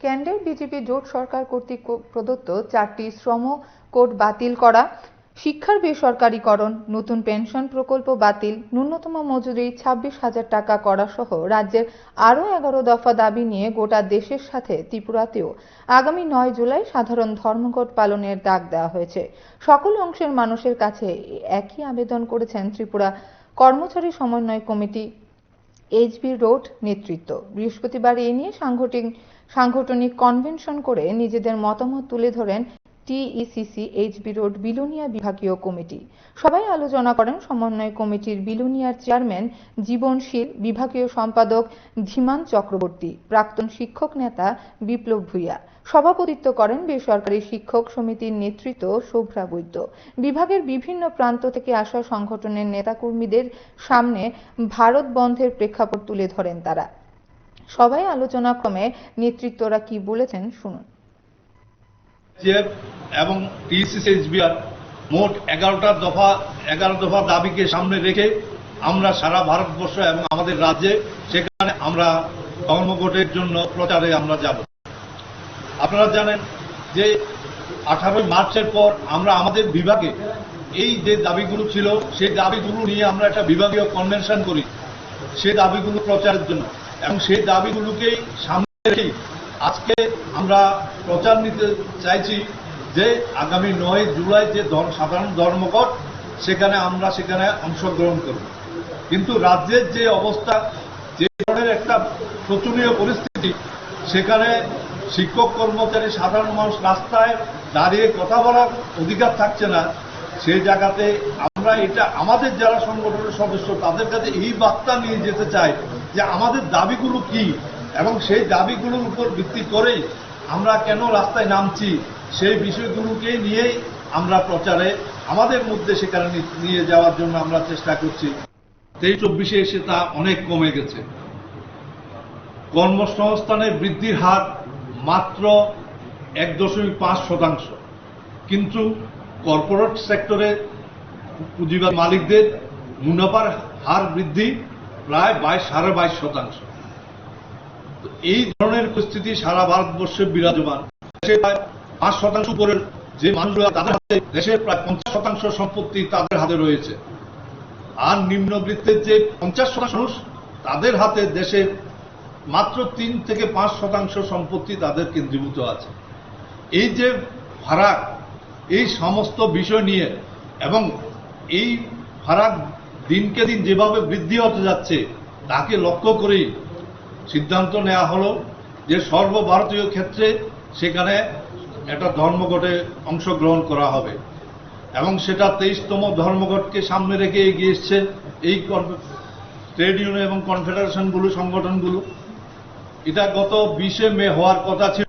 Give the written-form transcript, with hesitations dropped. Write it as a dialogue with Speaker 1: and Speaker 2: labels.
Speaker 1: কেন্দ্রের বিজেপি জোট সরকার কর্তৃক প্রদত্ত 4টি শ্রম কোড বাতিল করা, শিক্ষার বেসরকারীকরণ, নতুন পেনশন প্রকল্প বাতিল, ন্যূনতম মজুরি 26,000 টাকা করা সহ রাজ্যের আরও 11 দফা দাবি নিয়ে গোটা দেশের সাথে ত্রিপুরাতেও আগামী 9 জুলাই সাধারণ ধর্মঘট পালনের ডাক দেওয়া হয়েছে। সকল অংশের মানুষের কাছে একই আবেদন করেছেন ত্রিপুরা কর্মচারী সমন্বয় কমিটি এইচবি রোড নেতৃত্ব। বৃহস্পতিবার এ নিয়ে সাংগঠনিক কনভেনশন করে নিজেদের মতামত তুলে ধরেন টিইসিসি এইচবি রোড বিলোনিয়া বিভাগীয় কমিটি। সবাই আলোচনা করেন সমন্বয় কমিটির বিলোনিয়ার চেয়ারম্যান জীবনশীল, বিভাগীয় সম্পাদক ধীমান চক্রবর্তী, প্রাক্তন শিক্ষক নেতা বিপ্লব ভূঁইয়া। সভাপতিত্ব করেন বেসরকারি শিক্ষক সমিতির নেতৃত্ব শুভ্রা বৈদ্য। বিভাগের বিভিন্ন প্রান্ত থেকে আসা সংগঠনের নেতাকর্মীদের সামনে ভারত বন্ধের প্রেক্ষাপট তুলে ধরেন তারা। সবাই আলোচনাক্রমে নেতৃত্বরা কি বলেছেন শুনুন।
Speaker 2: এবং টিএসসি এইচবিআর মোট 11 দফা দাবিকে সামনে রেখে আমরা সারা ভারতবর্ষ এবং আমাদের রাজ্যে সেখানে আমরা ধর্মঘটের জন্য প্রচারে আমরা যাব। আপনারা জানেন যে 18 মার্চের পর আমরা আমাদের বিভাগে এই যে দাবিগুলো ছিল সেই দাবিগুলো নিয়ে আমরা একটা বিভাগীয় কনভেনশন করি সেই দাবিগুলো প্রচারের জন্য, এবং সেই দাবিগুলোকেই সামনে রেখে আজকে আমরা প্রচার নিতে চাইছি যে আগামী 9 জুলাই যে সাধারণ ধর্মঘট সেখানে আমরা অংশগ্রহণ করব। কিন্তু রাজ্যের যে অবস্থা, যে ধরনের একটা শোচনীয় পরিস্থিতি, সেখানে শিক্ষক কর্মচারী সাধারণ মানুষ রাস্তায় দাঁড়িয়ে কথা বলার অধিকার থাকছে না। সেই জায়গাতে আমরা এটা আমাদের যারা সংগঠনের সদস্য তাদের কাছে এই বার্তা নিয়ে যেতে চাই যে আমাদের দাবিগুলো কি এবং সেই দাবিগুলোর উপর ভিত্তি করেই আমরা কেন রাস্তায় নামছি সেই বিষয়গুলোকে নিয়েই আমরা প্রচারে আমাদের মধ্যে সেখানে নিয়ে যাওয়ার জন্য আমরা চেষ্টা করছি। 23-24 এসে তা অনেক কমে গেছে। কর্মসংস্থানের বৃদ্ধির হার মাত্র 1.5%, কিন্তু কর্পোরেট সেক্টরে পুঁজিবাদ মালিকদের মুনাফার হার বৃদ্ধি প্রায় 22.5%। এই ধরনের পরিস্থিতি সারা ভারতবর্ষে বিরাজমান। প্রায় 5% উপরের যে মানুষরা তাদের হাতে দেশের প্রায় 50% সম্পত্তি তাদের হাতে রয়েছে, আর নিম্নবিত্তের যে 50% মানুষ তাদের হাতে দেশের মাত্র 3 থেকে 5% সম্পত্তি তাদের কেন্দ্রীভূত আছে। এই যে ফারাক, এই সমস্ত বিষয় নিয়ে এবং এই ফারাক দিনকে দিন যেভাবে বৃদ্ধি হতে যাচ্ছে তাকে লক্ষ্য করেই সিদ্ধান্ত নেওয়া হলো যে সর্বভারতীয় ক্ষেত্রে সেখানে একটা ধর্মঘটে অংশগ্রহণ করা হবে, এবং সেটা 23তম ধর্মঘটকে সামনে রেখে এগিয়ে এসছে এই ট্রেড ইউনিয়ন এবং কনফেডারেশনগুলো, সংগঠনগুলো। এটা গত 20 মে হওয়ার কথা ছিল।